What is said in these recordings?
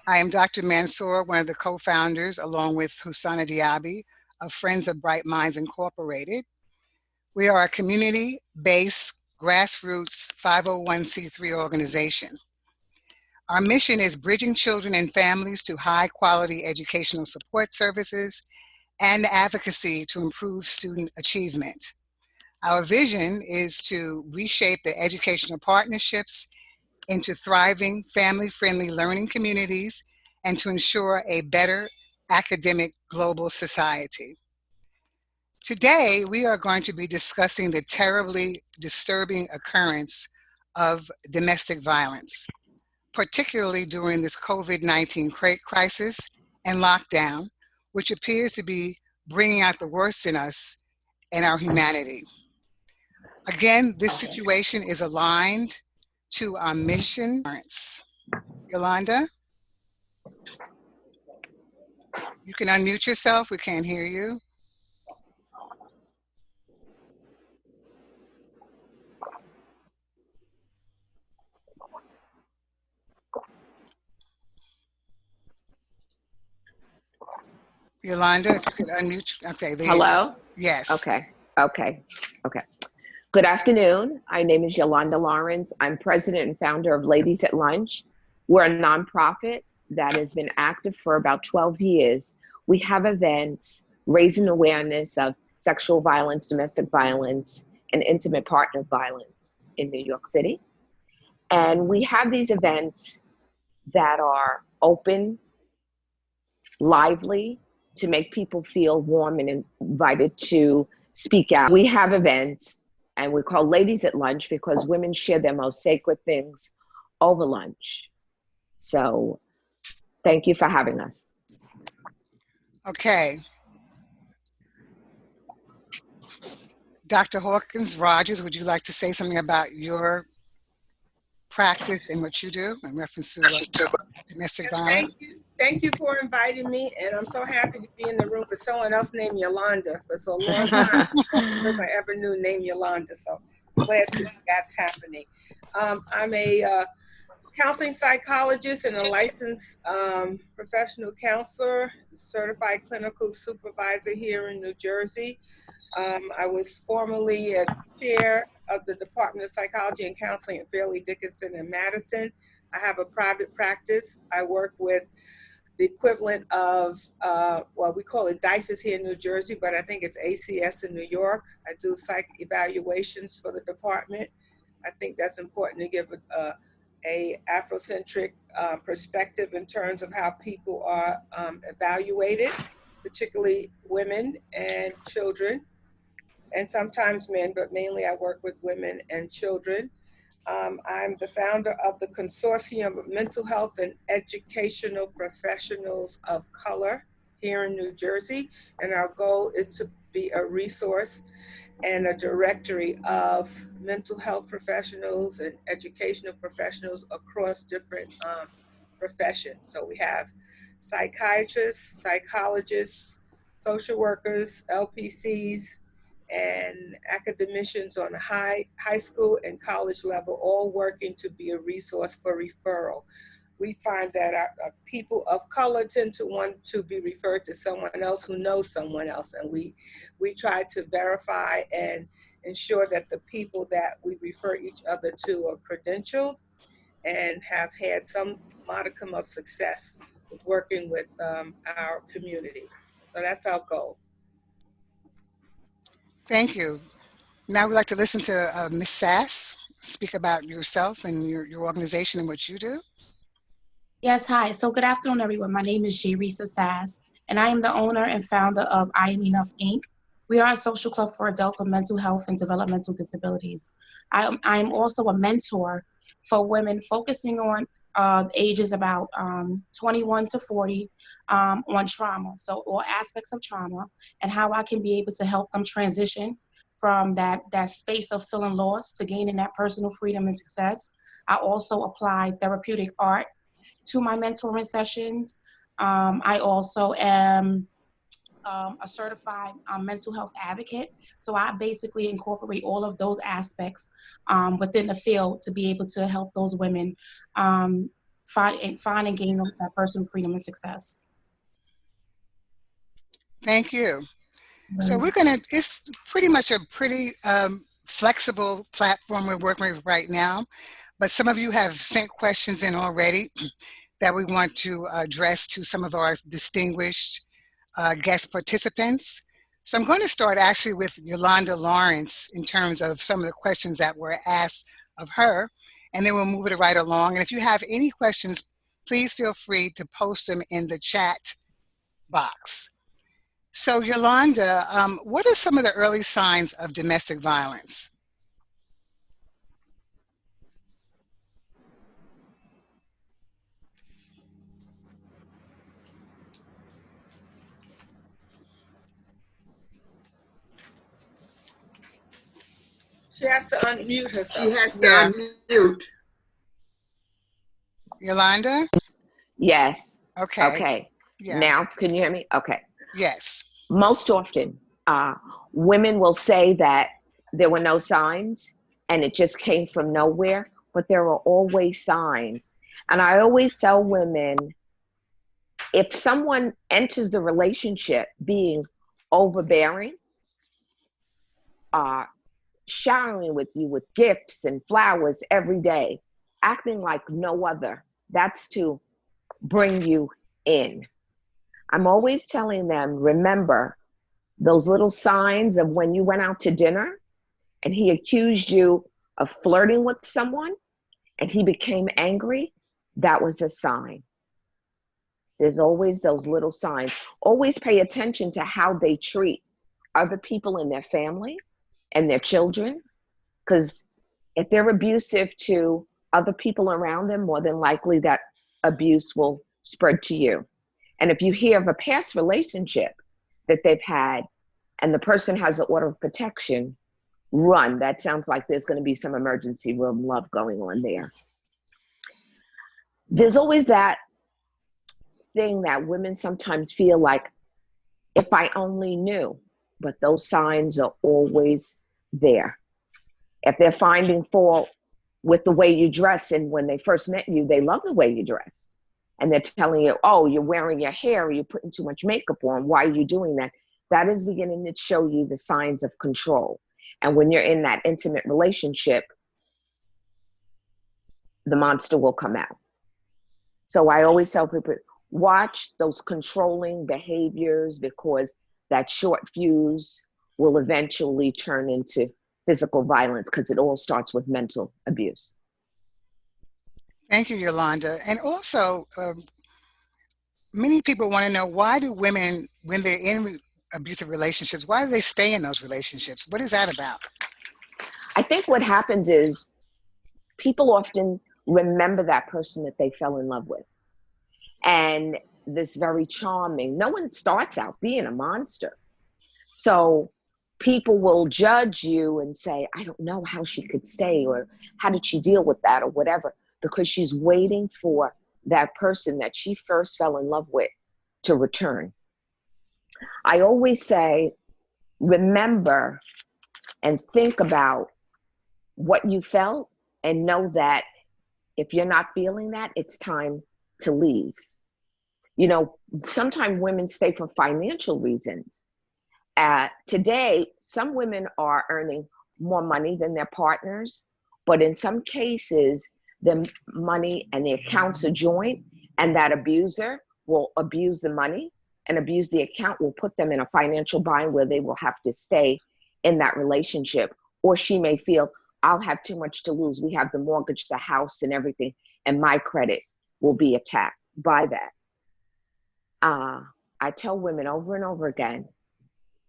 I am Dr. Mansour, one of the co-founders, along with Husana Diaby, of Friends of Bright Minds Incorporated. We are a community-based, grassroots 501c3 organization. Our mission is bridging children and families to high-quality educational support services and advocacy to improve student achievement. Our vision is to reshape the educational partnerships into thriving, family-friendly learning communities and to ensure a better academic global society. Today, we are going to be discussing the terribly disturbing occurrence of domestic violence, particularly during this COVID-19 crisis and lockdown, which appears to be bringing out the worst in us and our humanity. Again, this situation is aligned to our mission. Yolanda, you can unmute yourself. We can't hear you. Yolanda, if you could unmute. Okay, there you go. Hello? Yes. Okay. Good afternoon. My name is Yolanda Lawrence. I'm president and founder of Ladies at Lunch. We're a nonprofit that has been active for about 12 years. We have events raising awareness of sexual violence, domestic violence, and intimate partner violence in New York City. And we have these events that are open, lively, to make people feel warm and invited to speak out. We have events and we call Ladies at Lunch because women share their most sacred things over lunch. So thank you for having us. Okay. Dr. Hawkins Rogers, would you like to say something about your practice and what you do in reference to domestic violence? Thank you for inviting me, and I'm so happy to be in the room with someone else named Yolanda for so long time. The person I ever knew named Yolanda, so glad that's happening. I'm a counseling psychologist and a licensed professional counselor, certified clinical supervisor here in New Jersey. I was formerly a chair of the Department of Psychology and Counseling at Fairleigh Dickinson in Madison. I have a private practice. I work with the equivalent of, well, we call it DIFAS here in New Jersey, but I think it's ACS in New York. I do psych evaluations for the department. I think that's important to give a Afrocentric perspective in terms of how people are evaluated, particularly women and children, and sometimes men, but mainly I work with women and children. I'm the founder of the Consortium of Mental Health and Educational Professionals of Color here in New Jersey, and our goal is to be a resource and a directory of mental health professionals and educational professionals across different professions. So we have psychiatrists, psychologists, social workers, LPCs, and academicians on a high school and college level, all working to be a resource for referral. We find that our people of color tend to want to be referred to someone else who knows someone else, and we try to verify and ensure that the people that we refer each other to are credentialed and have had some modicum of success with working with our community. So that's our goal. Thank you. Now we'd like to listen to Ms. Sass speak about yourself and your organization and what you do. Yes, hi. So good afternoon, everyone. My name is Shirisa Sass, and I am the owner and founder of I Am Enough Inc. We are a social club for adults with mental health and developmental disabilities. I am also a mentor for women focusing on ages about 21 to 40 on trauma, so all aspects of trauma, and how I can be able to help them transition from that space of feeling lost to gaining that personal freedom and success. I also apply therapeutic art to my mentoring sessions. I also am a certified mental health advocate. So I basically incorporate all of those aspects within the field to be able to help those women find and gain that personal freedom and success. Thank you. So it's pretty much a pretty flexible platform we're working with right now, but some of you have sent questions in already that we want to address to some of our distinguished guest participants. So I'm going to start actually with Yolanda Lawrence in terms of some of the questions that were asked of her, and then we'll move it right along. And if you have any questions, please feel free to post them in the chat box. So Yolanda, what are some of the early signs of domestic violence? She has to unmute herself. She has to Yeah. unmute. Yolanda? Yes. Okay. Okay. Yeah. Now, can you hear me? Okay. Yes. Most often, women will say that there were no signs and it just came from nowhere, but there are always signs. And I always tell women, if someone enters the relationship being overbearing, showering with you with gifts and flowers every day, acting like no other, that's to bring you in. I'm always telling them, remember those little signs of when you went out to dinner and he accused you of flirting with someone and he became angry, that was a sign. There's always those little signs. Always pay attention to how they treat other people in their family and their children, because if they're abusive to other people around them, more than likely that abuse will spread to you. And if you hear of a past relationship that they've had and the person has an order of protection, run. That sounds like there's going to be some emergency room love going on there. There's always that thing that women sometimes feel like, if I only knew, but those signs are always there. If they're finding fault with the way you dress, and when they first met you, they love the way you dress, and they're telling you, oh, you're wearing your hair, or you're putting too much makeup on, why are you doing that? That is beginning to show you the signs of control. And when you're in that intimate relationship, the monster will come out. So I always tell people, watch those controlling behaviors, because that short fuse will eventually turn into physical violence, because it all starts with mental abuse. Thank you, Yolanda. And also, many people want to know, why do women, when they're in abusive relationships, why do they stay in those relationships? What is that about? I think what happens is people often remember that person that they fell in love with. And this very charming, no one starts out being a monster. So people will judge you and say, I don't know how she could stay, or how did she deal with that, or whatever, because she's waiting for that person that she first fell in love with to return. I always say, remember and think about what you felt, and know that if you're not feeling that, it's time to leave. You know, sometimes women stay for financial reasons. Today, some women are earning more money than their partners, but in some cases, the money and the accounts are joint, and that abuser will abuse the money and abuse the account, will put them in a financial bind where they will have to stay in that relationship. Or she may feel, I'll have too much to lose. We have the mortgage, the house, and everything, and my credit will be attacked by that. I tell women over and over again,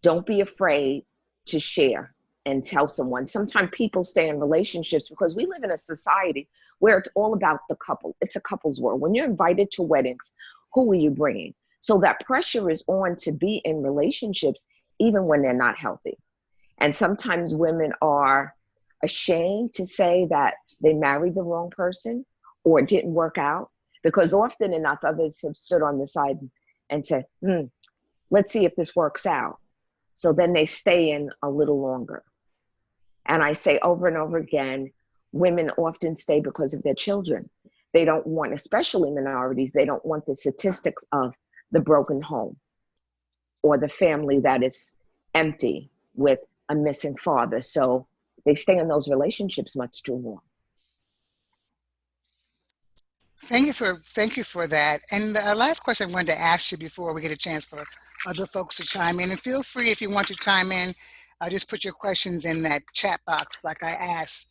don't be afraid to share and tell someone. Sometimes people stay in relationships because we live in a society where it's all about the couple. It's a couple's world. When you're invited to weddings, who are you bringing? So that pressure is on to be in relationships even when they're not healthy. And sometimes women are ashamed to say that they married the wrong person or it didn't work out, because often enough others have stood on the side and said, let's see if this works out. So then they stay in a little longer. And I say over and over again, women often stay because of their children. They don't want, especially minorities, they don't want the statistics of the broken home or the family that is empty with a missing father. So they stay in those relationships much too long. Thank you for that. And the last question I wanted to ask you before we get a chance for other folks to chime in, and feel free if you want to chime in, just put your questions in that chat box like I asked.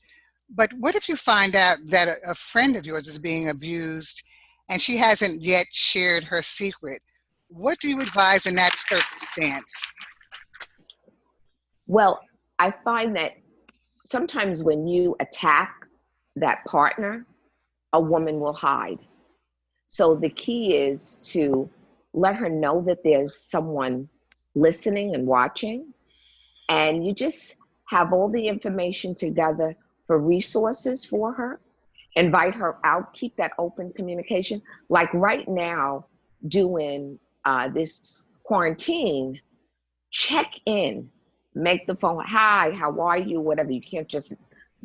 But what if you find out that a friend of yours is being abused and she hasn't yet shared her secret? What do you advise in that circumstance? Well, I find that sometimes when you attack that partner, a woman will hide. So the key is to let her know that there's someone listening and watching, and you just have all the information together for resources for her. Invite her out, keep that open communication. Like right now, doing this quarantine, check in, make the phone, hi, how are you, whatever. You can't just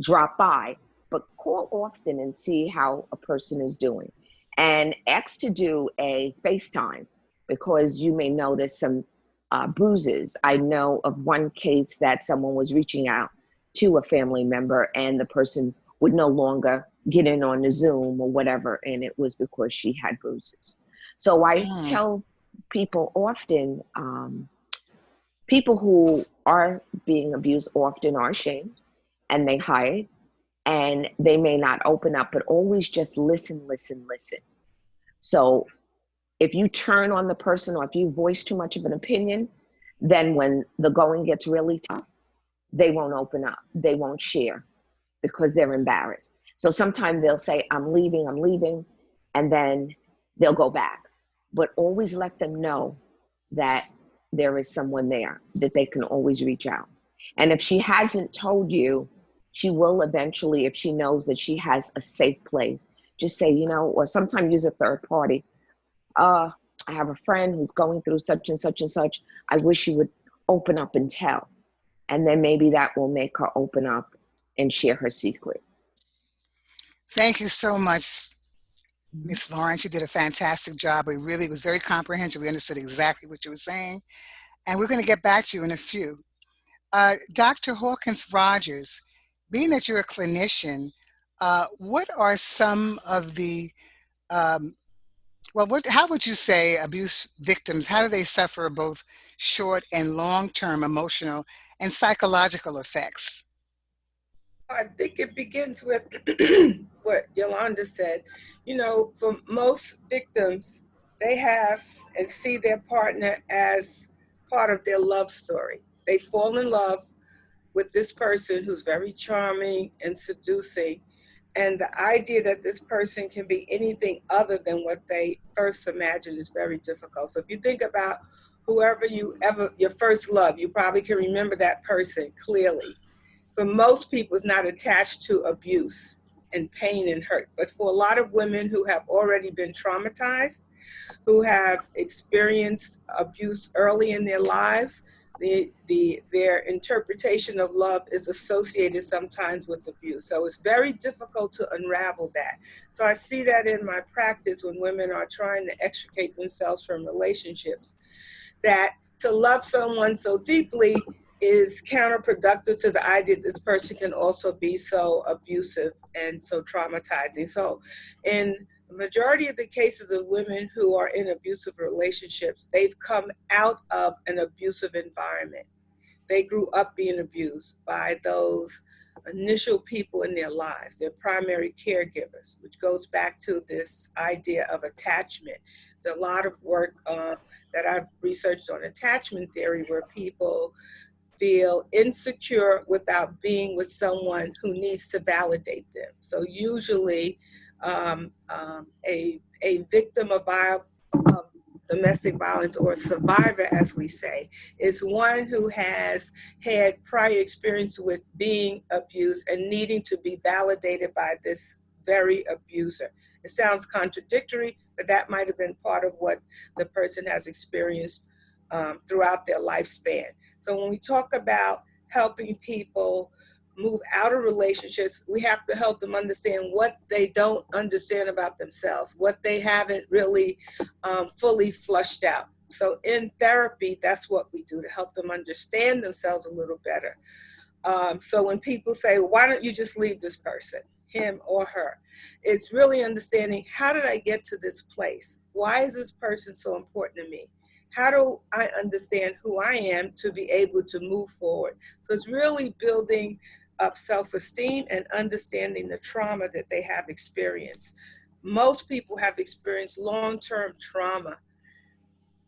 drop by, but call often and see how a person is doing. And ask to do a FaceTime because you may notice some bruises. I know of one case that someone was reaching out to a family member and the person would no longer get in on the Zoom or whatever, and it was because she had bruises. So I tell people often, people who are being abused often are ashamed and they hide and they may not open up, but always just listen, listen, listen. So if you turn on the person or if you voice too much of an opinion, then when the going gets really tough, they won't open up. They won't share because they're embarrassed. So sometimes they'll say, I'm leaving, and then they'll go back. But always let them know that there is someone there, that they can always reach out. And if she hasn't told you, she will eventually, if she knows that she has a safe place, just say, or sometimes use a third party. I have a friend who's going through such and such and such. I wish you would open up and tell. And then maybe that will make her open up and share her secret. Thank you so much, Ms. Lawrence. You did a fantastic job. It was very comprehensive. We understood exactly what you were saying. And we're going to get back to you in a few. Dr. Hawkins Rogers, being that you're a clinician, what are some of the how would you say abuse victims, how do they suffer both short and long-term emotional and psychological effects? I think it begins with what Yolanda said. For most victims, they have and see their partner as part of their love story. They fall in love with this person who's very charming and seducing. And the idea that this person can be anything other than what they first imagined is very difficult. So if you think about whoever your first love, you probably can remember that person clearly. For most people, it's not attached to abuse and pain and hurt. But for a lot of women who have already been traumatized, who have experienced abuse early in their lives, their interpretation of love is associated sometimes with abuse. So it's very difficult to unravel that. So I see that in my practice when women are trying to extricate themselves from relationships, that to love someone so deeply is counterproductive to the idea that this person can also be so abusive and so traumatizing. So in the majority of the cases of women who are in abusive relationships, they've come out of an abusive environment. They grew up being abused by those initial people in their lives, their primary caregivers, which goes back to this idea of attachment. There's a lot of work that I've researched on attachment theory where people feel insecure without being with someone who needs to validate them. So usually a victim of domestic violence, or survivor, as we say, is one who has had prior experience with being abused and needing to be validated by this very abuser. It sounds contradictory, but that might have been part of what the person has experienced throughout their lifespan. So when we talk about helping people move out of relationships, we have to help them understand what they don't understand about themselves, what they haven't really fully flushed out. So in therapy, that's what we do to help them understand themselves a little better. So when people say, why don't you just leave this person, him or her? It's really understanding, how did I get to this place? Why is this person so important to me? How do I understand who I am to be able to move forward? So it's really building up self-esteem and understanding the trauma that they have experienced. Most people have experienced long-term trauma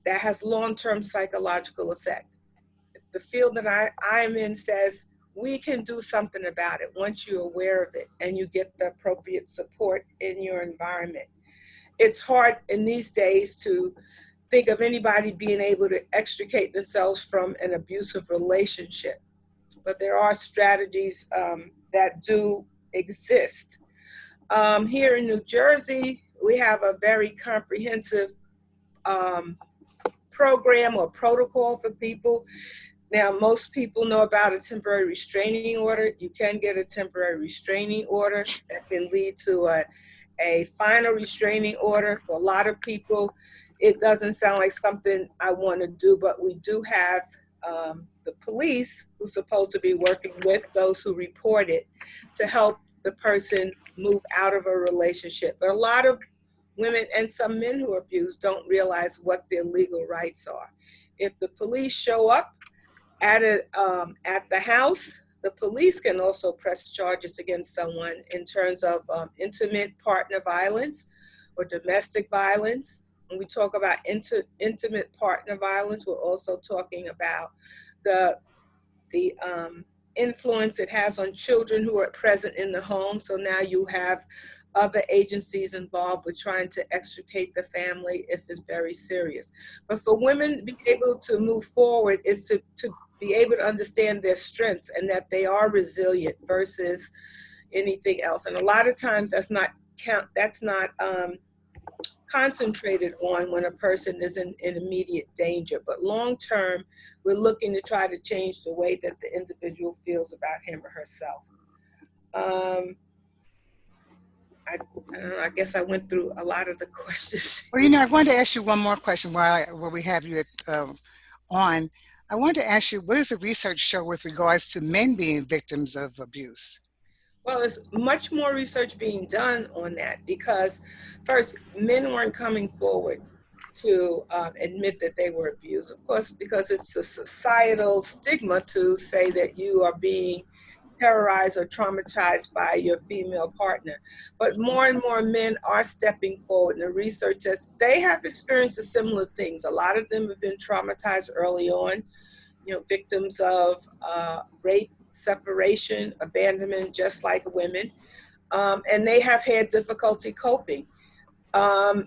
that has long-term psychological effect. The field that I'm in says we can do something about it once you're aware of it and you get the appropriate support in your environment. It's hard in these days to think of anybody being able to extricate themselves from an abusive relationship, but there are strategies that do exist. Here in New Jersey, we have a very comprehensive program or protocol for people. Now, most people know about a temporary restraining order. You can get a temporary restraining order that can lead to a final restraining order. For a lot of people, it doesn't sound like something I want to do, but we do have the police who's supposed to be working with those who report it to help the person move out of a relationship. But a lot of women and some men who are abused don't realize what their legal rights are. If the police show up at the house, the police can also press charges against someone in terms of intimate partner violence or domestic violence. When we talk about intimate partner violence, we're also talking about the influence it has on children who are present in the home. So now you have other agencies involved with trying to extricate the family if it's very serious. But for women to be able to move forward is to be able to understand their strengths and that they are resilient versus anything else. And a lot of times that's not concentrated on when a person is in immediate danger. But long term, we're looking to try to change the way that the individual feels about him or herself. I don't know, I guess I went through a lot of the questions. Well, I wanted to ask you one more question while we have you on. I wanted to ask you, what does the research show with regards to men being victims of abuse? Well, there's much more research being done on that because, first, men weren't coming forward to admit that they were abused. Of course, because it's a societal stigma to say that you are being terrorized or traumatized by your female partner. But more and more men are stepping forward, and the research says they have experienced similar things. A lot of them have been traumatized early on, victims of rape, separation, abandonment, just like women. And they have had difficulty coping.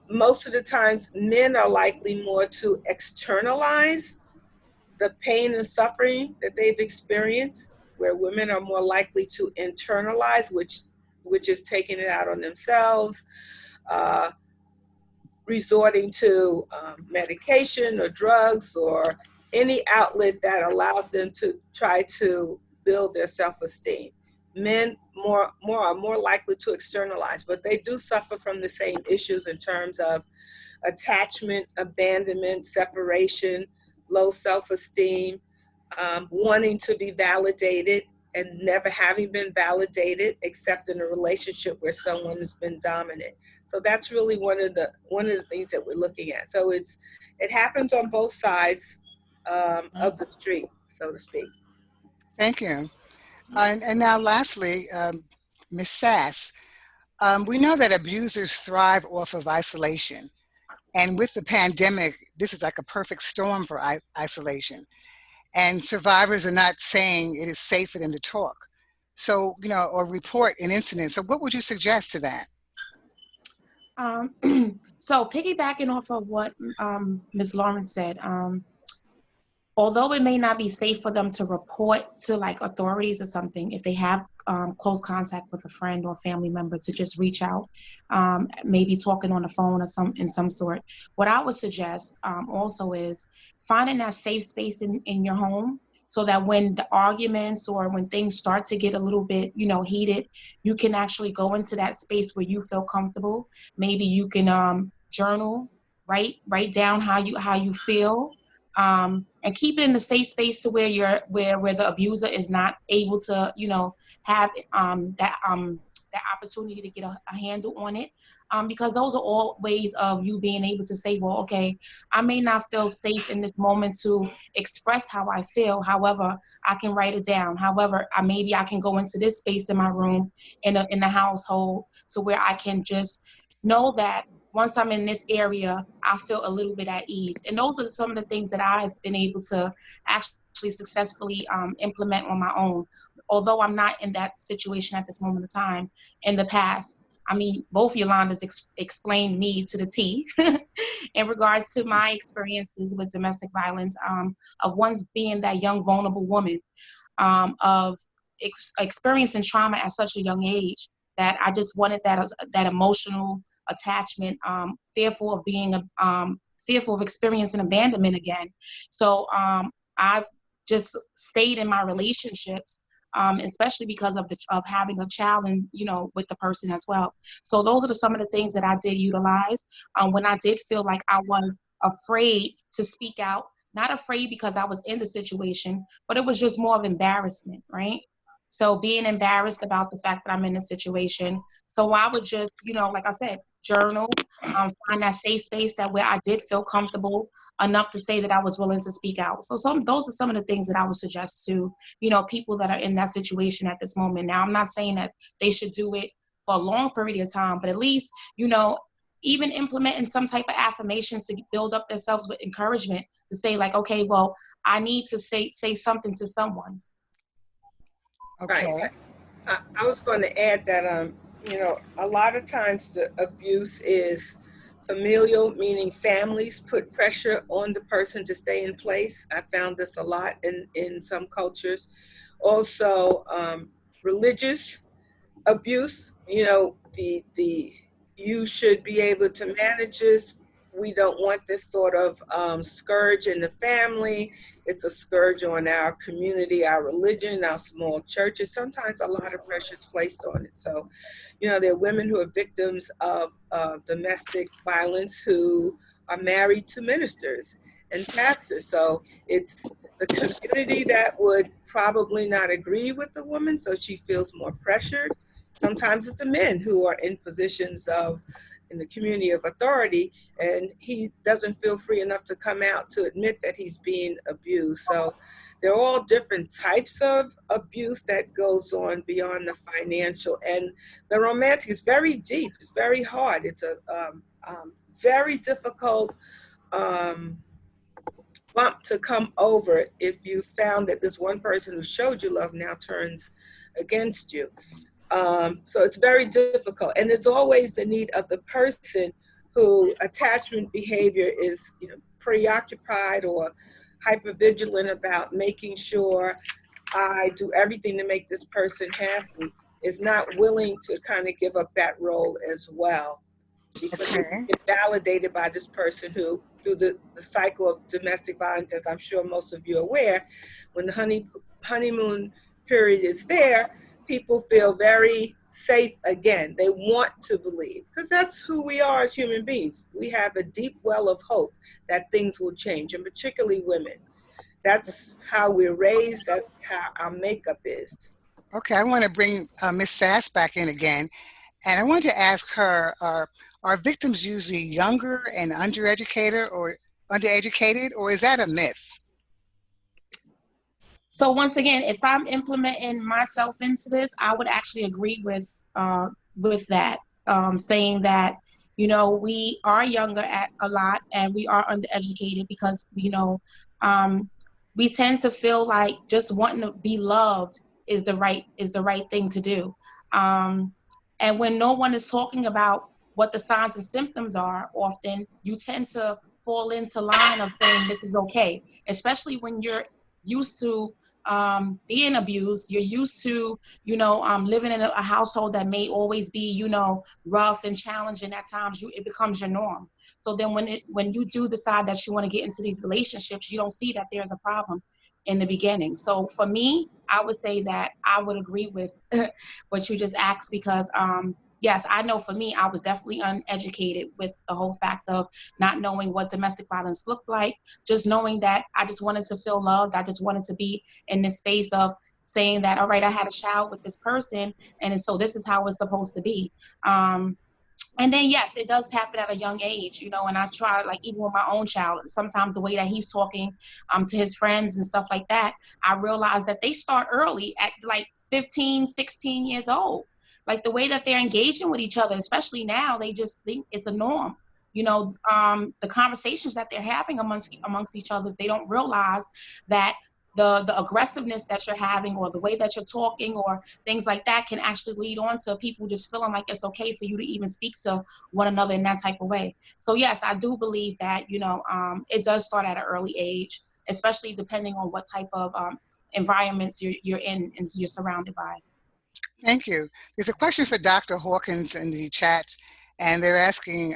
Most of the times, men are likely more to externalize the pain and suffering that they've experienced, where women are more likely to internalize, which is taking it out on themselves, resorting to medication or drugs or any outlet that allows them to try to build their self-esteem. Men are more likely to externalize, but they do suffer from the same issues in terms of attachment, abandonment, separation, low self-esteem, wanting to be validated and never having been validated except in a relationship where someone has been dominant. So that's really one of the things that we're looking at. So it happens on both sides of the street, so to speak. Thank you. And now lastly, Ms. Sass, we know that abusers thrive off of isolation. And with the pandemic, this is like a perfect storm for isolation. And survivors are not saying it is safe for them to talk. So, or report an incident. So what would you suggest to that? So piggybacking off of what Ms. Lawrence said, although it may not be safe for them to report to like authorities or something, if they have close contact with a friend or family member, to just reach out, maybe talking on the phone or in some sort. What I would suggest also is finding that safe space in your home so that when the arguments or when things start to get a little bit, heated, you can actually go into that space where you feel comfortable. Maybe you can journal, write down how you feel, and keep it in a safe space to where where the abuser is not able to, have that opportunity to get a handle on it. Because those are all ways of you being able to say, well, okay, I may not feel safe in this moment to express how I feel. However, I can write it down. However, maybe I can go into this space in my room, in the household, to where I can just know that once I'm in this area, I feel a little bit at ease. And those are some of the things that I've been able to actually successfully implement on my own. Although I'm not in that situation at this moment of time, in the past, I mean, both Yolandas explained me to the T in regards to my experiences with domestic violence, of once being that young, vulnerable woman, of experiencing trauma at such a young age, that I just wanted that emotional attachment, fearful of being fearful of experiencing abandonment again. So I've just stayed in my relationships, especially because of having a child and with the person as well. So those are some of the things that I did utilize when I did feel like I was afraid to speak out. Not afraid because I was in the situation, but it was just more of embarrassment, right? So being embarrassed about the fact that I'm in a situation. So I would just, like I said, journal, find that safe space that where I did feel comfortable enough to say that I was willing to speak out. So those are some of the things that I would suggest to, people that are in that situation at this moment. Now, I'm not saying that they should do it for a long period of time, but at least, even implementing some type of affirmations to build up themselves with encouragement to say like, okay, well, I need to say something to someone. Okay. Right. I was going to add that, a lot of times the abuse is familial, meaning families put pressure on the person to stay in place. I found this a lot in some cultures. Also, religious abuse, the you should be able to manage this. We don't want this sort of scourge in the family. It's a scourge on our community, our religion, our small churches. Sometimes a lot of pressure is placed on it. So, there are women who are victims of domestic violence who are married to ministers and pastors. So it's the community that would probably not agree with the woman, so she feels more pressured. Sometimes it's the men who are in positions in the community of authority, and he doesn't feel free enough to come out to admit that he's being abused. So they're all different types of abuse that goes on beyond the financial. And the romantic is very deep. It's very hard. It's a very difficult bump to come over if you found that this one person who showed you love now turns against you. So it's very difficult, and it's always the need of the person who attachment behavior is, preoccupied or hypervigilant about making sure I do everything to make this person happy, is not willing to kind of give up that role as well, because you've Okay. been validated by this person who, through the cycle of domestic violence, as I'm sure most of you are aware, when the honeymoon period is there, people feel very safe again. They want to believe, because that's who we are as human beings. We have a deep well of hope that things will change, and particularly women. That's how we're raised. That's how our makeup is. Okay, I want to bring Miss Sass back in again, and I want to ask her: Are victims usually younger and undereducated, or is that a myth? So once again, if I'm implementing myself into this, I would actually agree with that, saying that we are younger at a lot and we are undereducated because we tend to feel like just wanting to be loved is the right thing to do, and when no one is talking about what the signs and symptoms are, often you tend to fall into line of saying this is okay, especially when you're used to being abused. You're used to, living in a household that may always be, rough and challenging at times. It becomes your norm. So then when you do decide that you want to get into these relationships, you don't see that there's a problem. in the beginning. So for me, I would say that I would agree with what you just asked because yes, I know for me, I was definitely uneducated with the whole fact of not knowing what domestic violence looked like, just knowing that I just wanted to feel loved. I just wanted to be in this space of saying that, all right, I had a child with this person, and so this is how it's supposed to be. And then, yes, it does happen at a young age, you know, and I try, like, even with my own child, sometimes the way that he's talking to his friends and stuff like that, I realize that they start early at like 15, 16 years old. Like the way that they're engaging with each other, especially now, they just think it's a norm. You know, the conversations that they're having amongst each other, they don't realize that the aggressiveness that you're having or the way that you're talking or things like that can actually lead on to people just feeling like it's okay for you to even speak to one another in that type of way. So yes, I do believe that, you know, it does start at an early age, especially depending on what type of environments you're in and you're surrounded by. Thank you. There's a question for Dr. Hawkins in the chat, and they're asking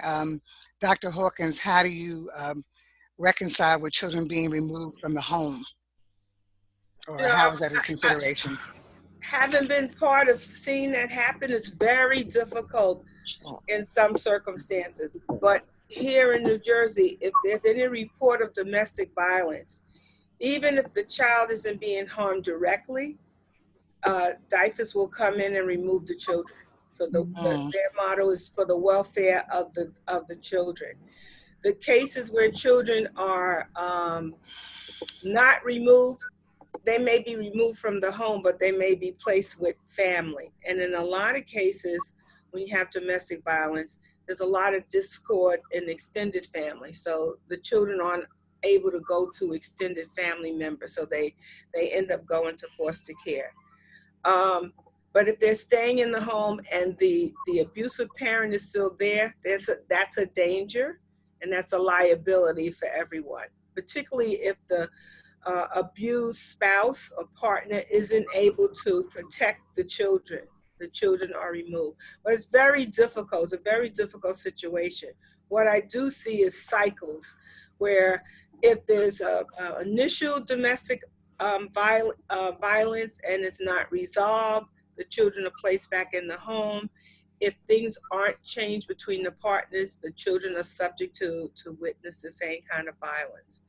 Dr. Hawkins, how do you reconcile with children being removed from the home? Or You know, how is that a consideration? having been part of seeing that happen is very difficult in some circumstances. But here in New Jersey, if there's any report of domestic violence, even if the child isn't being harmed directly, DIFAS will come in and remove the children. For their motto is for the welfare of the children. The cases where children are not removed, they may be removed from the home, but they may be placed with family. And in a lot of cases, when you have domestic violence, there's a lot of discord in extended family. So the children aren't able to go to extended family members, so they end up going to foster care. But if they're staying in the home and the abusive parent is still there, that's a danger, and that's a liability for everyone, particularly if the abused spouse or partner isn't able to protect the children. The children are removed. But it's very difficult. It's a very difficult situation. What I do see is cycles where if there's a initial domestic violence and it's not resolved, the children are placed back in the home. If things aren't changed between the partners, the children are subject to witness the same kind of violence.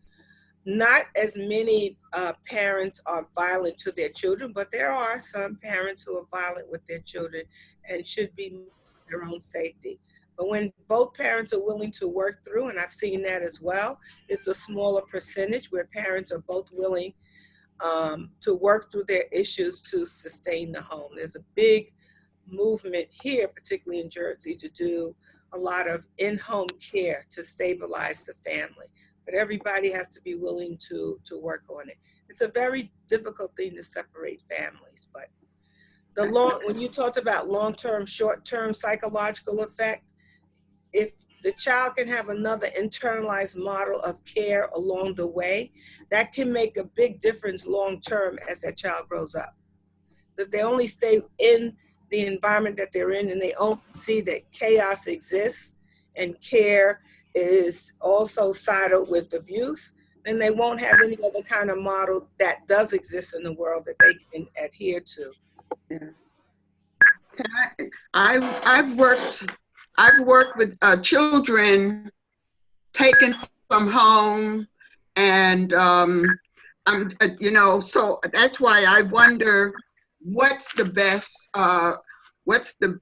Not as many parents are violent to their children, but there are some parents who are violent with their children and should be their own safety. But when both parents are willing to work through, and I've seen that as well, it's a smaller percentage where parents are both willing to work through their issues to sustain the home. There's a big movement here, particularly in Jersey, to do a lot of in-home care to stabilize the family. But everybody has to be willing to work on it. It's a very difficult thing to separate families. But when you talked about long-term, short-term psychological effect, if the child can have another internalized model of care along the way, that can make a big difference long-term as that child grows up. If they only stay in the environment that they're in and they only see that chaos exists and care is also sided with abuse, then they won't have any other kind of model that does exist in the world that they can adhere to. Yeah. I've worked with children taken from home, and I'm so that's why I wonder what's the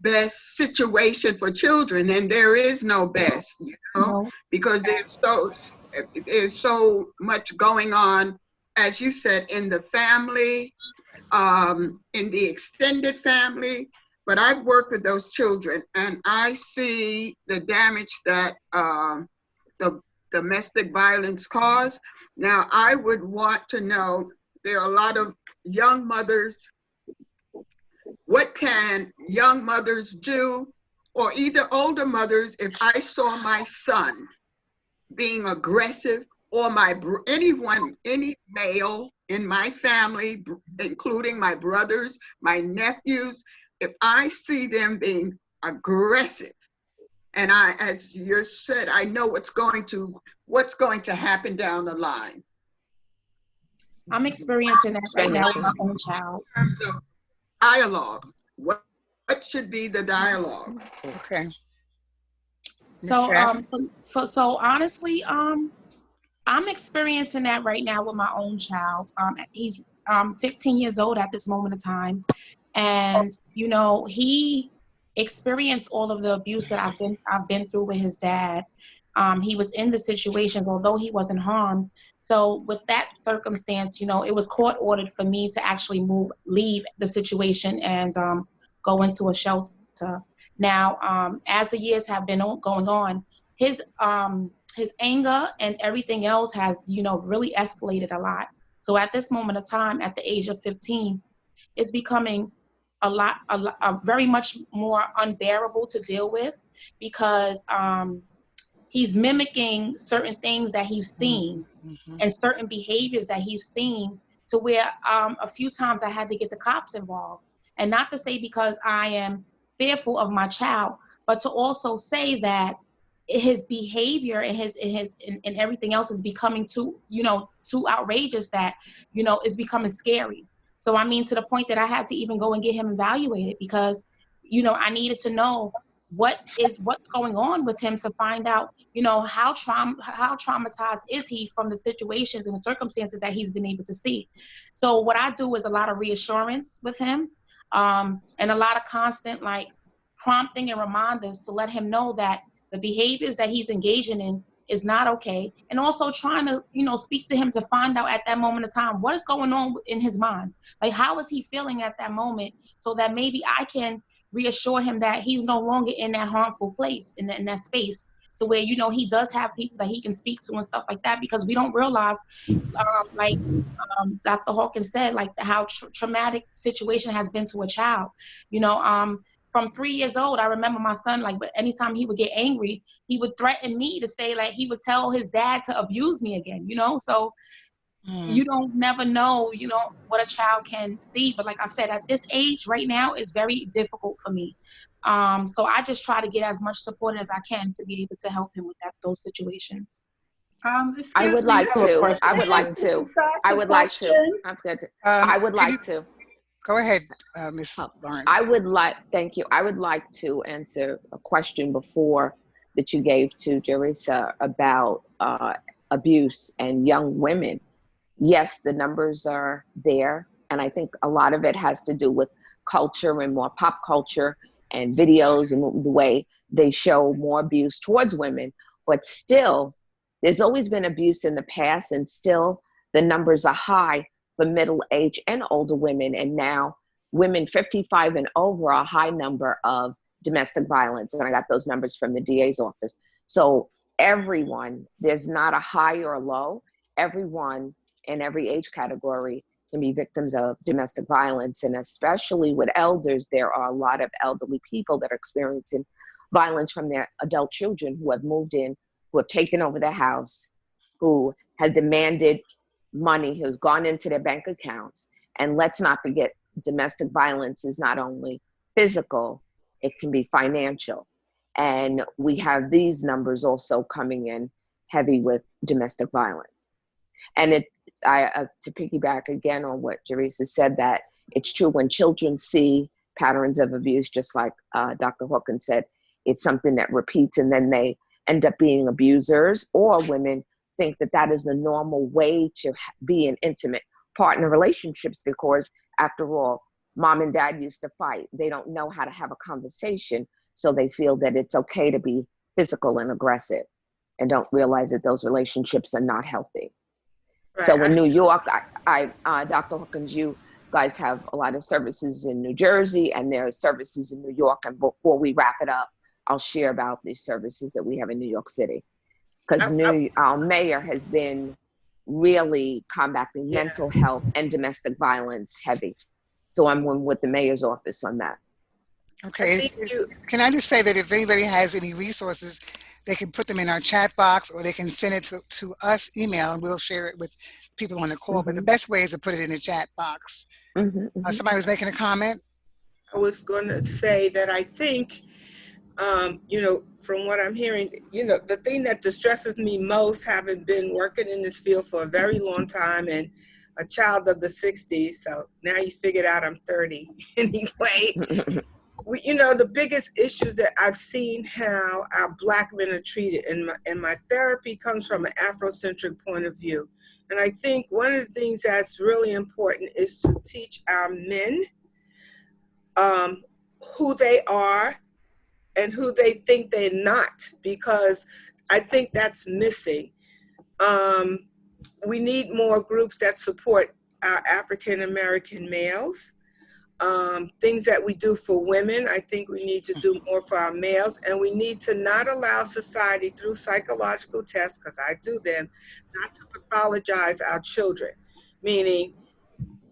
best situation for children, and there is no best, because there's so much going on, as you said, in the family, in the extended family. But I've worked with those children, and I see the damage that the domestic violence caused. Now, I would want to know, there are a lot of young mothers. What can young mothers do, or either older mothers, if I saw my son being aggressive, or any male in my family, including my brothers, my nephews, if I see them being aggressive, and as you said, I know what's going to happen down the line. I'm experiencing that right now with my own child. In terms of dialogue, what should be the dialogue? Okay. So, so honestly, I'm experiencing that right now with my own child. He's 15 years old at this moment in time, and you know he experienced all of the abuse that I've been through with his dad. He was in the situation, although he wasn't harmed. So with that circumstance, you know, it was court ordered for me to actually leave the situation and go into a shelter. Now, as the years have been going on, his anger and everything else has, you know, really escalated a lot. So at this moment of time, at the age of 15, it's becoming very much more unbearable to deal with because he's mimicking certain things that he's seen and certain behaviors that he's seen to where a few times I had to get the cops involved. And not to say because I am fearful of my child, but to also say that his behavior and and everything else is becoming too outrageous that, you know, it's becoming scary. So I mean, to the point that I had to even go and get him evaluated because, you know, I needed to know what's going on with him to find out, you know, how traumatized is he from the situations and the circumstances that he's been able to see. So what I do is a lot of reassurance with him, and a lot of constant like prompting and reminders to let him know that the behaviors that he's engaging in is not okay, and also trying to, you know, speak to him to find out at that moment of time what is going on in his mind, like how is he feeling at that moment, so that maybe I can reassure him that he's no longer in that harmful place, in that space, so where, you know, he does have people that he can speak to and stuff like that, because we don't realize, Dr. Hawkins said, like how traumatic situation has been to a child. You know, from 3 years old, I remember my son, like, but anytime he would get angry, he would threaten me to say, like, he would tell his dad to abuse me again, you know? So you don't never know, you know, what a child can see. But like I said, at this age right now is very difficult for me. So I just try to get as much support as I can to be able to help him with those situations. I would like to. I would like to. I would like to. I would like to. Go ahead, Ms. Lawrence. Thank you. I would like to answer a question before that you gave to Shirisa about abuse and young women. Yes, the numbers are there. And I think a lot of it has to do with culture and more pop culture and videos and the way they show more abuse towards women. But still, there's always been abuse in the past, and still the numbers are high for middle-aged and older women. And now women 55 and over are a high number of domestic violence. And I got those numbers from the DA's office. So everyone, there's not a high or a low. Everyone in every age category can be victims of domestic violence. And especially with elders, there are a lot of elderly people that are experiencing violence from their adult children who have moved in, who have taken over their house, who has demanded money, who's gone into their bank accounts. And let's not forget, domestic violence is not only physical, it can be financial. And we have these numbers also coming in heavy with domestic violence. And to piggyback again on what Shirisa said, that it's true when children see patterns of abuse, just like Dr. Hawkins said, it's something that repeats, and then they end up being abusers, or women think that that is the normal way to be in intimate partner relationships, because after all, mom and dad used to fight. They don't know how to have a conversation, so they feel that it's okay to be physical and aggressive, and don't realize that those relationships are not healthy. Right. So in New York, Dr. Hawkins, you guys have a lot of services in New Jersey, and there are services in New York. And before we wrap it up, I'll share about these services that we have in New York City. Because our mayor has been really combating mental health and domestic violence heavy. So I'm with the mayor's office on that. Okay. Can I just say that if anybody has any resources, they can put them in our chat box, or they can send it to us email, and we'll share it with people on the call. But the best way is to put it in the chat box. Somebody was making a comment. I was going to say that I think, you know, from what I'm hearing, you know, the thing that distresses me most, having been working in this field for a very long time and a child of the 60s. So now you figured out I'm 30 anyway. The biggest issues that I've seen how our Black men are treated, and my therapy comes from an Afrocentric point of view. And I think one of the things that's really important is to teach our men who they are and who they think they're not, because I think that's missing. We need more groups that support our African American males. Things that we do for women, I think we need to do more for our males, and we need to not allow society through psychological tests, because I do them, not to pathologize our children. Meaning,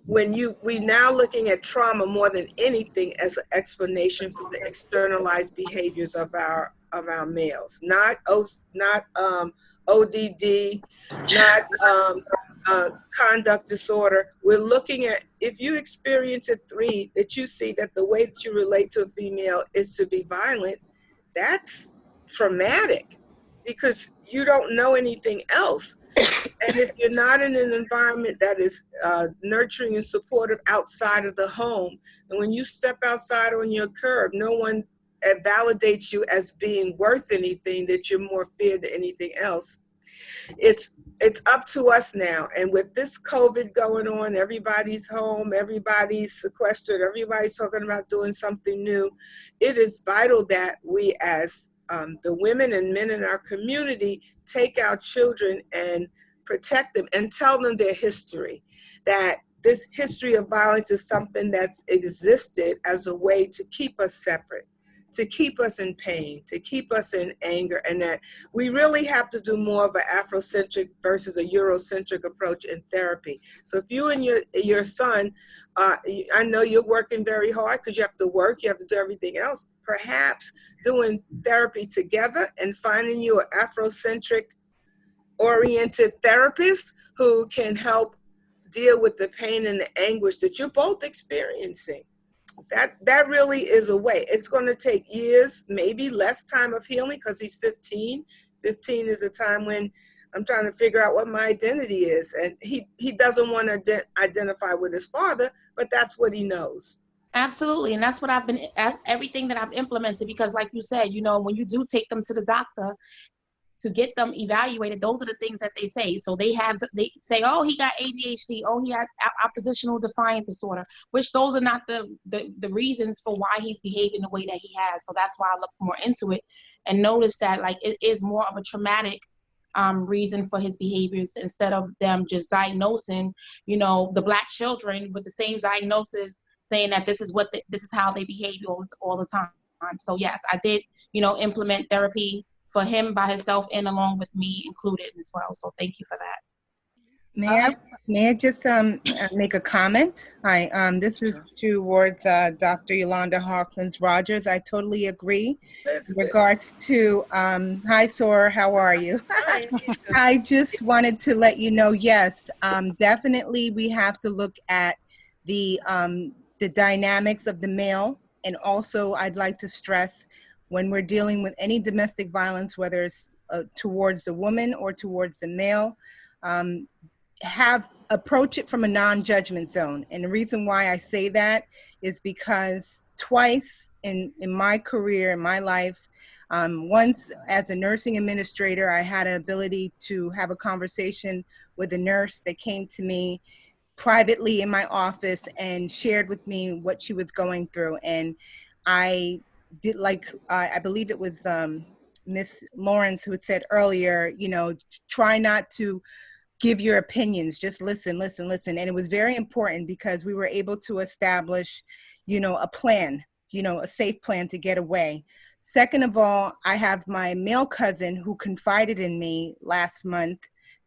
we now looking at trauma more than anything as an explanation for the externalized behaviors of our males, not ODD, not conduct disorder. We're looking at, if you experience at 3, that you see that the way that you relate to a female is to be violent, that's traumatic because you don't know anything else. And if you're not in an environment that is nurturing and supportive outside of the home, and when you step outside on your curb, no one validates you as being worth anything, that you're more feared than anything else. It's up to us now. And with this COVID going on, everybody's home, everybody's sequestered, everybody's talking about doing something new. It is vital that we as the women and men in our community take our children and protect them and tell them their history, that this history of violence is something that's existed as a way to keep us separate, to keep us in pain, to keep us in anger, and that we really have to do more of an Afrocentric versus a Eurocentric approach in therapy. So if you and your son, I know you're working very hard because you have to work, you have to do everything else, perhaps doing therapy together and finding you an Afrocentric oriented therapist who can help deal with the pain and the anguish that you're both experiencing. That really is a way. It's going to take years, maybe less time of healing, because he's 15. 15 is a time when I'm trying to figure out what my identity is. And he doesn't want to identify with his father, but that's what he knows. Absolutely. And that's what everything that I've implemented, because like you said, when you do take them to the doctor to get them evaluated, those are the things that they say. So they say, oh, he got ADHD, oh, he has oppositional defiant disorder, which those are not the reasons for why he's behaving the way that he has. So that's why I look more into it and notice that it is more of a traumatic reason for his behaviors, instead of them just diagnosing, the Black children with the same diagnosis, saying that this is how they behave all the time. So yes, I did, implement therapy for him by himself and along with me included as well. So thank you for that. May I just make a comment? Hi, this is towards Dr. Yolanda Hawkins Rogers. I totally agree in regards to, hi, Sora, how are you? I just wanted to let you know, yes, definitely we have to look at the dynamics of the male. And also I'd like to stress, when we're dealing with any domestic violence, whether it's towards the woman or towards the male, approach it from a non-judgment zone. And the reason why I say that is because twice in my career, in my life, once as a nursing administrator, I had an ability to have a conversation with a nurse that came to me privately in my office and shared with me what she was going through. And I did, I believe it was Miss Lawrence who had said earlier, try not to give your opinions, just listen. And it was very important because we were able to establish, a plan, a safe plan to get away. Second of all, I have my male cousin who confided in me last month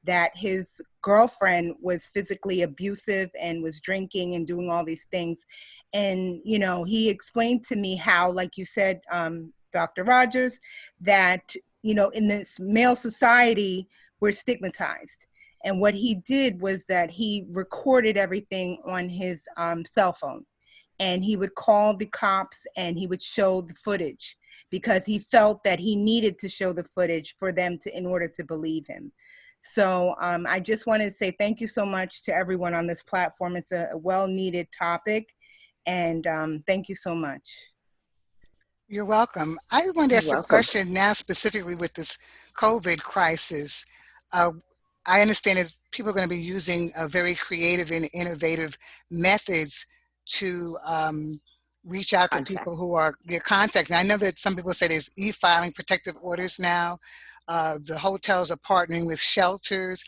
that his girlfriend was physically abusive and was drinking and doing all these things. And, he explained to me how, like you said, Dr. Rogers, that, in this male society, we're stigmatized. And what he did was that he recorded everything on his cell phone. And he would call the cops and he would show the footage because he felt that he needed to show the footage for them in order to believe him. So I just wanted to say thank you so much to everyone on this platform. It's a well-needed topic, and thank you so much. You're welcome. I wanted to You're ask a welcome. question now, specifically with this COVID crisis. I understand that people are going to be using very creative and innovative methods to reach out to Contact. people who are your contacts. And I know that some people say there's e-filing protective orders now. The hotels are partnering with shelters.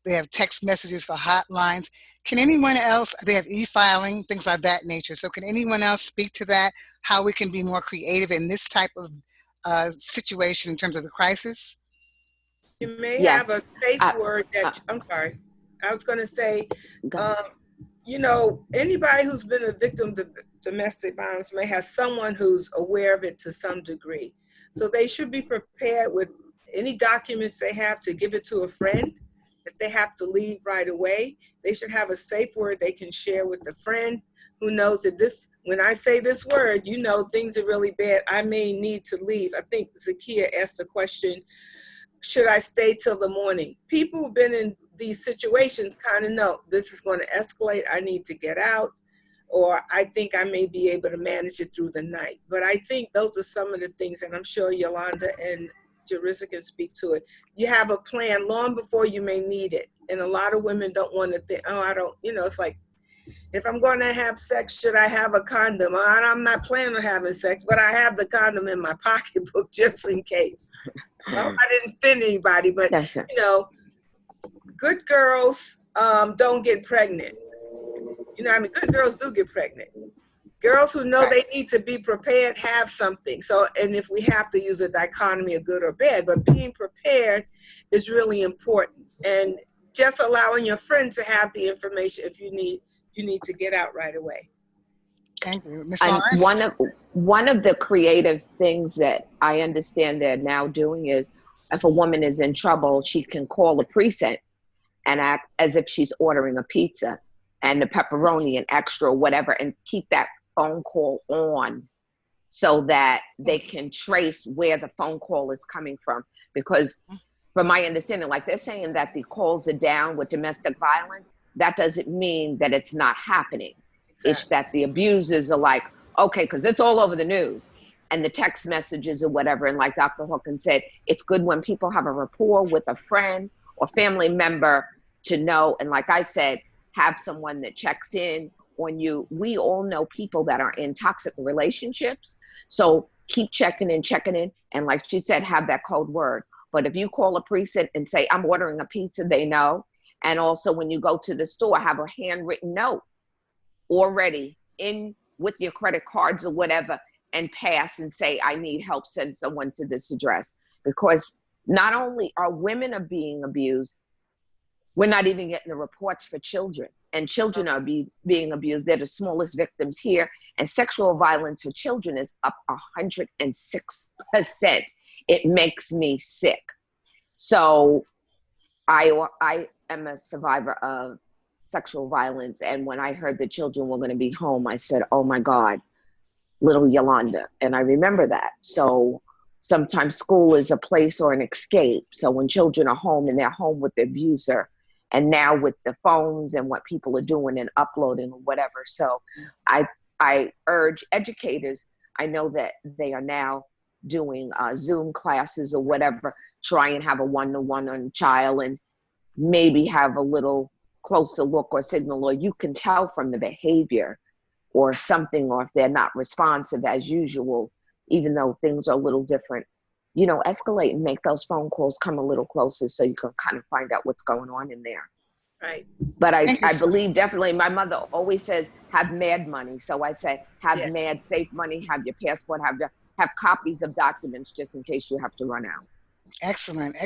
They have text messages for hotlines. Can anyone else, they have e-filing, things like that nature. So can anyone else speak to that, how we can be more creative in this type of situation in terms of the crisis? You may have a Yes. safe word that, I'm sorry. I was going to say, Go. you know, anybody who's been a victim of domestic violence may have someone who's aware of it to some degree. So they should be prepared with any documents they have to give it to a friend. If they have to leave right away, they should have a safe word they can share with a friend who knows that this, when I say this word, you know, things are really bad. I may need to leave. I think Zakia asked a question, should I stay till the morning? People who've been in these situations kind of know this is going to escalate. I need to get out, or I think I may be able to manage it through the night. But I think those are some of the things, and I'm sure Yolanda and Shirisa can speak to it. You have a plan long before you may need it. And a lot of women don't want to think, oh, I don't, you know, it's like, if I'm going to have sex, should I have a condom? I'm not planning on having sex, but I have the condom in my pocketbook just in case. I hope I didn't offend anybody, but Yes, you know, good girls don't get pregnant. You know, I mean, good girls do get pregnant. Girls who know they need to be prepared have something. So, and if we have to use a dichotomy of good or bad, but being prepared is really important. And just allowing your friends to have the information if you need to get out right away. Thank you. Ms. And Lawrence? one of the creative things that I understand they're now doing is if a woman is in trouble, she can call a precinct and act as if she's ordering a pizza and the pepperoni and extra or whatever, and keep that phone call on so that they can trace where the phone call is coming from. Because from my understanding, like they're saying that the calls are down with domestic violence, that doesn't mean that it's not happening. Exactly. It's that the abusers are like, okay, because it's all over the news and the text messages or whatever. And like Dr. Hawkins said, it's good when people have a rapport with a friend or family member to know. And like I said, have someone that checks in on you. We all know people that are in toxic relationships. So keep checking in. And like she said, have that code word. But if you call a precinct and say, I'm ordering a pizza, they know. And also when you go to the store, have a handwritten note already in with your credit cards or whatever, and pass and say, I need help, send someone to this address. Because not only are women are being abused, we're not even getting the reports for children. And children are being abused. They're the smallest victims here. And sexual violence for children is up 106%. It makes me sick. So I am a survivor of sexual violence. And when I heard the children were going to be home, I said, oh my God, little Yolanda. And I remember that. So sometimes school is a place or an escape. So when children are home and they're home with the abuser, and now with the phones and what people are doing and uploading or whatever. So I urge educators, I know that they are now doing Zoom classes or whatever, try and have a one-to-one on a child and maybe have a little closer look or signal, or you can tell from the behavior or something, or if they're not responsive as usual, even though things are a little different, you know, escalate and make those phone calls come a little closer so you can kind of find out what's going on in there. Right. But I believe definitely, my mother always says, have mad money. So I say, have mad safe money, have your passport, have copies of documents just in case you have to run out. Excellent.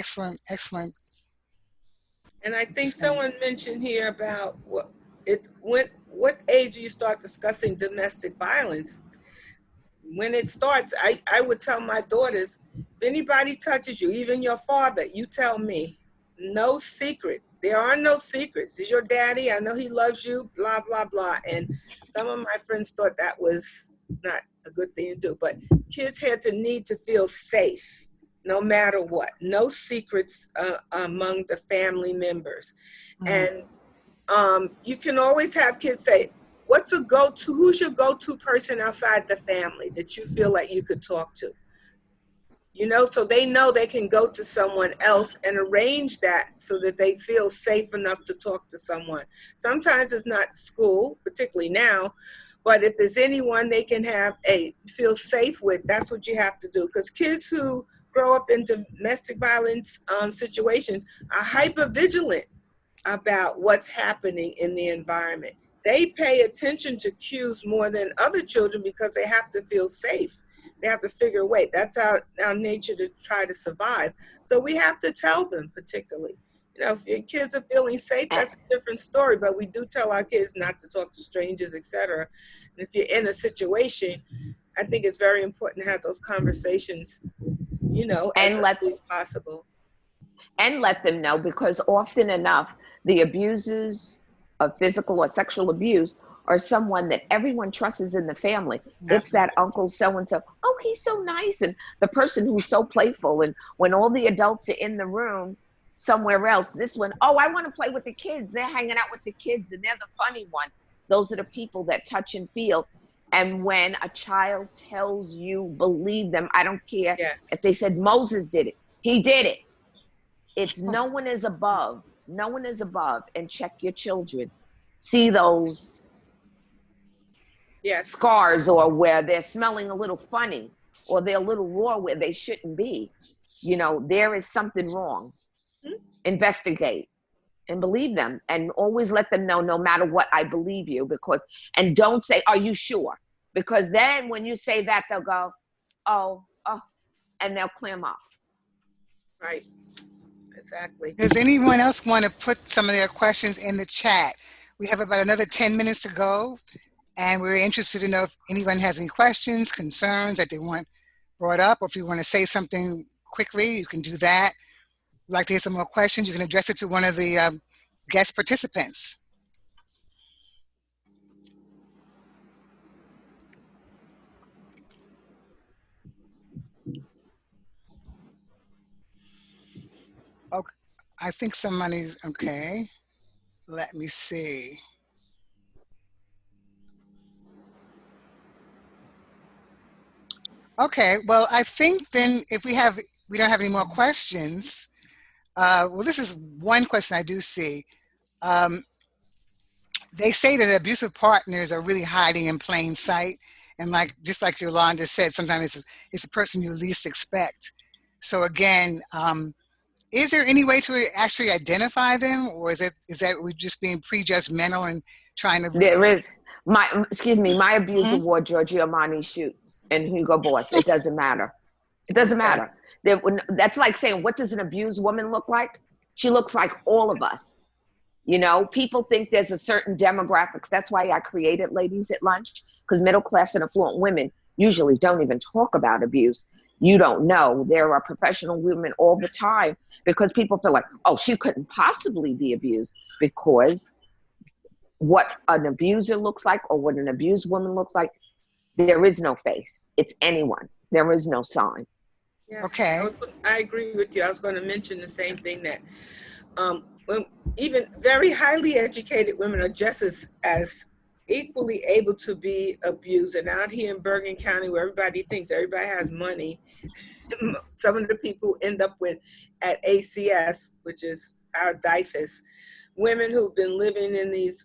And I think someone mentioned here about what age do you start discussing domestic violence? When it starts, I would tell my daughters, if anybody touches you, even your father, you tell me. No secrets. There are no secrets. He's your daddy. I know he loves you, blah, blah, blah. And some of my friends thought that was not a good thing to do. But kids had to need to feel safe. no matter what. No secrets among the family members. Mm-hmm. And you can always have kids say, who's your go-to person outside the family that you feel like you could talk to? You know, so they know they can go to someone else and arrange that so that they feel safe enough to talk to someone. Sometimes it's not school, particularly now, but if there's anyone they can feel safe with, that's what you have to do. Because kids who grow up in domestic violence situations are hyper vigilant about what's happening in the environment. They pay attention to cues more than other children because they have to feel safe. They have to figure a way. That's our nature to try to survive. So we have to tell them, particularly. You know, if your kids are feeling safe, that's a different story. But we do tell our kids not to talk to strangers, etc. And if you're in a situation, I think it's very important to have those conversations, you know, as early as possible. And let them know, because often enough, the abusers of physical or sexual abuse are someone that everyone trusts in the family. Absolutely. It's that uncle so-and-so, oh, he's so nice. And the person who's so playful. And when all the adults are in the room somewhere else, this one, oh, I want to play with the kids. They're hanging out with the kids and they're the funny one. Those are the people that touch and feel. And when a child tells you, believe them. I don't care if they said Moses did it. He did it. It's no one is above. No one is above. And check your children. See those scars, or where they're smelling a little funny, or they're a little raw where they shouldn't be. You know, there is something wrong. Investigate and believe them, and always let them know, no matter what, I believe you. And don't say, are you sure? Because then when you say that, they'll go, oh, and they'll clam off. Right. Exactly. Does anyone else want to put some of their questions in the chat? We have about another 10 minutes to go, and we're interested to know if anyone has any questions, concerns that they want brought up, or if you want to say something quickly, you can do that. If you'd like to hear some more questions, you can address it to one of the guest participants. Okay, I think somebody, okay, let me see. Okay, well, I think then if we don't have any more questions, well, this is one question I do see. They say that abusive partners are really hiding in plain sight. And just like Yolanda said, sometimes it's the person you least expect. So again, is there any way to actually identify them, or is that we're just being prejudgmental and trying to? There is. My abuser wore Giorgio Armani shoots and Hugo Boss. It doesn't matter. It doesn't matter. That's like saying, what does an abused woman look like? She looks like all of us. You know, people think there's a certain demographics. That's why I created Ladies at Lunch, because middle class and affluent women usually don't even talk about abuse. You don't know. There are professional women all the time, because people feel like, oh, she couldn't possibly be abused, because what an abuser looks like, or what an abused woman looks like, there is no face. It's anyone. There is no sign. Yes. Okay. I agree with you. I was going to mention the same thing, that when even very highly educated women are just as equally able to be abused. And out here in Bergen County, where everybody thinks everybody has money, some of the people end up with at ACS, which is our DIFUS, women who've been living in these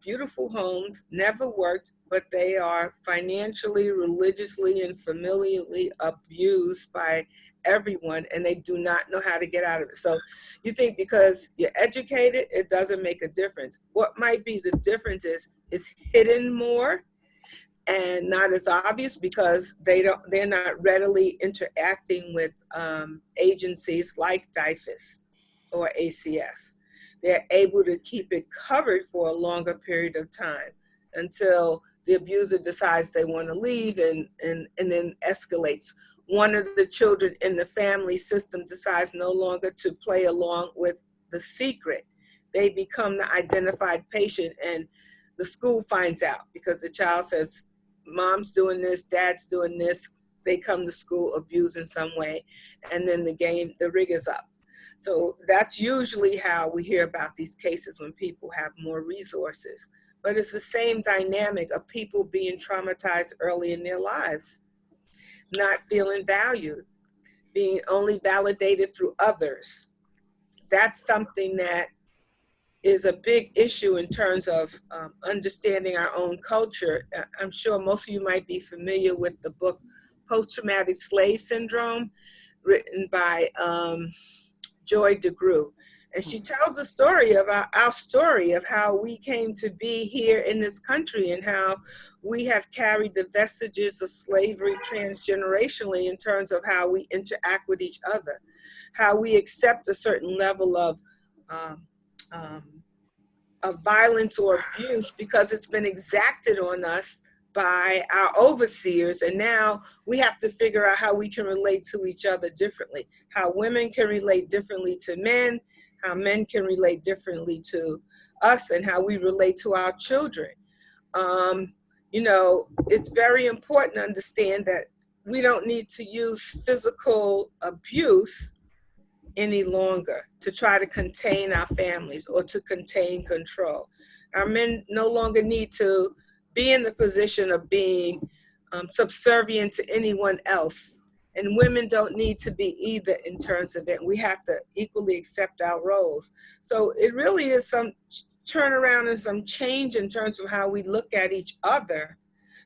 beautiful homes, never worked, but they are financially, religiously, and familially abused by everyone, and they do not know how to get out of it. So you think because you're educated, it doesn't make a difference. What might be the difference is hidden more and not as obvious, because they're not readily interacting with agencies like DIFUS or ACS. They're able to keep it covered for a longer period of time until the abuser decides they want to leave and then escalates. One of the children in the family system decides no longer to play along with the secret. They become the identified patient, and the school finds out because the child says, mom's doing this, dad's doing this, they come to school abused in some way, and then the rig is up. So that's usually how we hear about these cases when people have more resources. But it's the same dynamic of people being traumatized early in their lives, not feeling valued, being only validated through others. That's something that is a big issue in terms of understanding our own culture. I'm sure most of you might be familiar with the book Post-Traumatic Slave Syndrome, written by Joy DeGruy. And she tells the story of our story of how we came to be here in this country and how we have carried the vestiges of slavery transgenerationally in terms of how we interact with each other, how we accept a certain level of violence or abuse because it's been exacted on us by our overseers, and now we have to figure out how we can relate to each other differently, how women can relate differently to men, how men can relate differently to us, and how we relate to our children. You know, it's very important to understand that we don't need to use physical abuse any longer to try to contain our families or to contain control. Our men no longer need to be in the position of being subservient to anyone else. And women don't need to be either in terms of it. We have to equally accept our roles. So it really is some turnaround and some change in terms of how we look at each other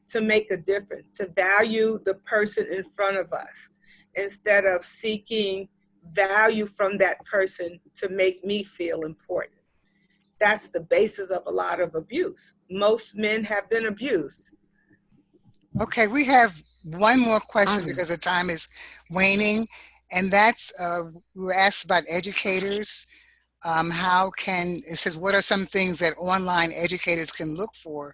to make a difference, to value the person in front of us instead of seeking value from that person to make me feel important. That's the basis of a lot of abuse. Most men have been abused. Okay, we have one more question because the time is waning, and that's we were asked about educators. It says, what are some things that online educators can look for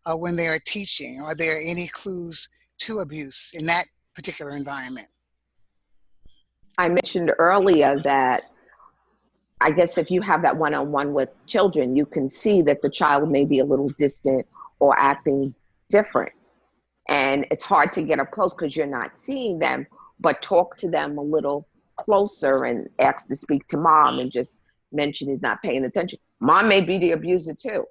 when they are teaching? Are there any clues to abuse in that particular environment? I mentioned earlier that I guess if you have that one-on-one with children, you can see that the child may be a little distant or acting different. And it's hard to get up close because you're not seeing them, but talk to them a little closer and ask to speak to mom and just mention he's not paying attention. Mom may be the abuser too.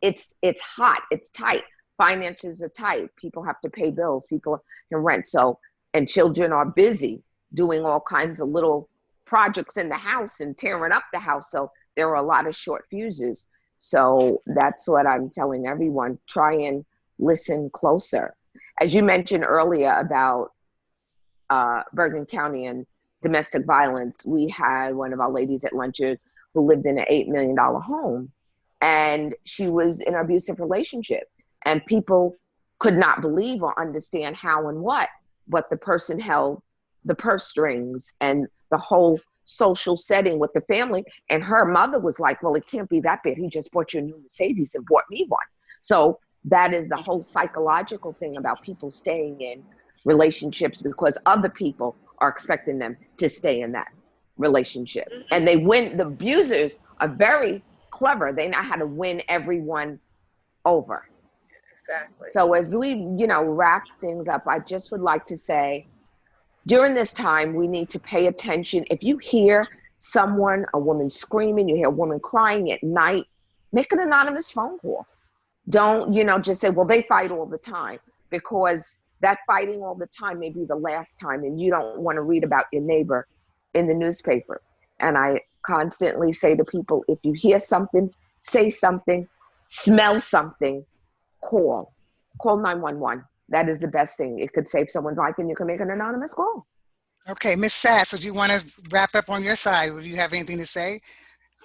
It's hot, it's tight. Finances are tight. People have to pay bills, people can rent. So, and children are busy doing all kinds of little projects in the house and tearing up the house. So there are a lot of short fuses. So that's what I'm telling everyone. Try and listen closer. As you mentioned earlier about Bergen County and domestic violence, we had one of our ladies at lunch who lived in an $8 million home, and she was in an abusive relationship, and people could not believe or understand how and what, but the person held the purse strings and the whole social setting with the family. And her mother was like, well, it can't be that bad. He just bought you a new Mercedes and bought me one. So that is the whole psychological thing about people staying in relationships because other people are expecting them to stay in that relationship. And the abusers are very clever. They know how to win everyone over. Exactly. So as we, wrap things up, I just would like to say, during this time, we need to pay attention. If you hear a woman screaming, you hear a woman crying at night, make an anonymous phone call. Don't, just say, well, they fight all the time, because that fighting all the time may be the last time, and you don't want to read about your neighbor in the newspaper. And I constantly say to people, if you hear something, say something, smell something, call 911. That is the best thing. It could save someone's life, and you can make an anonymous call. Okay, Ms. Sass, would you want to wrap up on your side? Would you have anything to say?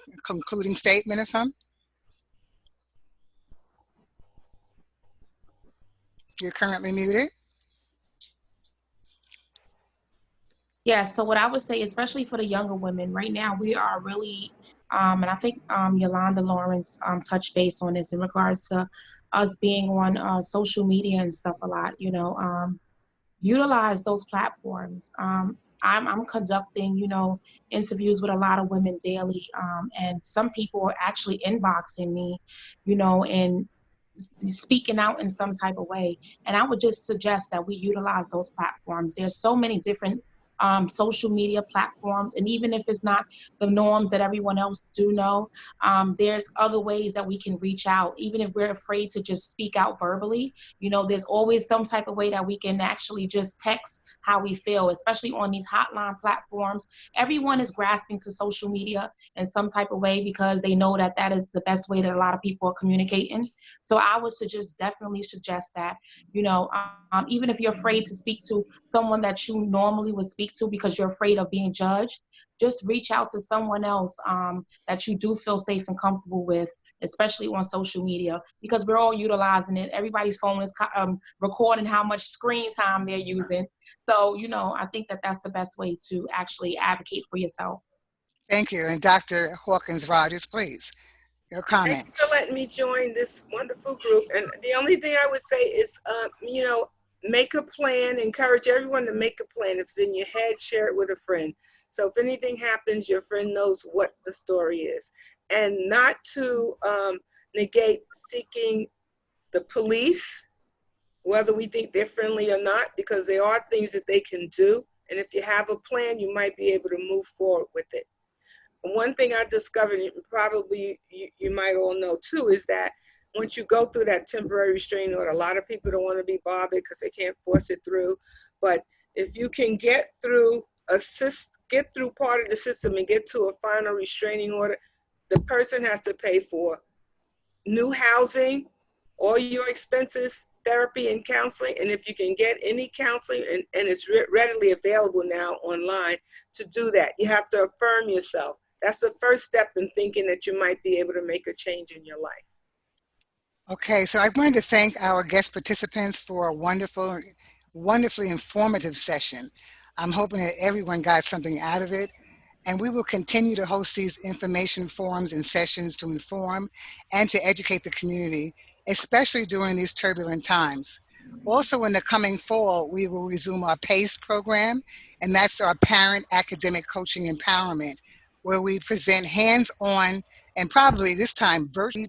A concluding statement or something? You're currently muted. Yeah, so what I would say, especially for the younger women, right now we are really, and I think Yolanda Lawrence touched base on this in regards to us being on social media and stuff a lot, utilize those platforms. I'm conducting, interviews with a lot of women daily, and some people are actually inboxing me, and speaking out in some type of way. And I would just suggest that we utilize those platforms. There's so many different social media platforms, and even if it's not the norms that everyone else do know, there's other ways that we can reach out. Even if we're afraid to just speak out verbally, there's always some type of way that we can actually just text how we feel, especially on these hotline platforms. Everyone is grasping to social media in some type of way because they know that that is the best way that a lot of people are communicating. So I would definitely suggest that, even if you're afraid to speak to someone that you normally would speak to because you're afraid of being judged, just reach out to someone else that you do feel safe and comfortable with, especially on social media, because we're all utilizing it. Everybody's phone is recording how much screen time they're using. So, I think that that's the best way to actually advocate for yourself. Thank you. And Dr. Hawkins Rogers, please, your Thank you for comments. letting me join this wonderful group. And the only thing I would say is, make a plan, encourage everyone to make a plan. If it's in your head, share it with a friend. So if anything happens, your friend knows what the story is. And not to negate seeking the police, whether we think they're friendly or not, because there are things that they can do. And if you have a plan, you might be able to move forward with it. And one thing I discovered, and probably you might all know too, is that once you go through that temporary restraining order, a lot of people don't want to be bothered because they can't force it through. But if you can get through part of the system and get to a final restraining order, the person has to pay for new housing, all your expenses, therapy and counseling. And if you can get any counseling, and it's readily available now online to do that, you have to affirm yourself. That's the first step in thinking that you might be able to make a change in your life. Okay, so I wanted to thank our guest participants for a wonderfully informative session. I'm hoping that everyone got something out of it, and we will continue to host these information forums and sessions to inform and to educate the community, especially during these turbulent times. Also, in the coming fall, we will resume our PACE program, and that's our Parent Academic Coaching Empowerment, where we present hands-on and probably this time virtually.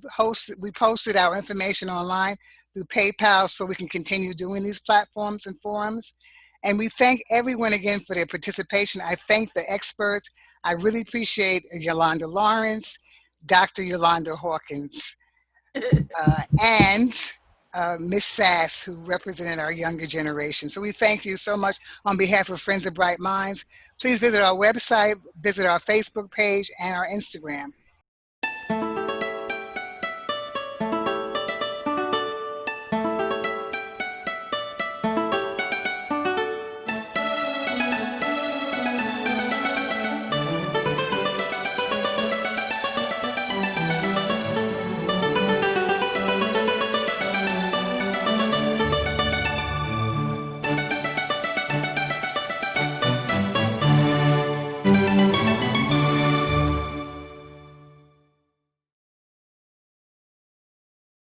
We posted our information online through PayPal so we can continue doing these platforms and forums. And we thank everyone again for their participation. I thank the experts. I really appreciate Yolanda Lawrence, Dr. Yolanda Hawkins, and Miss Sass, who represented our younger generation. So we thank you so much on behalf of Friends of Bright Minds. Please visit our website, visit our Facebook page, and our Instagram.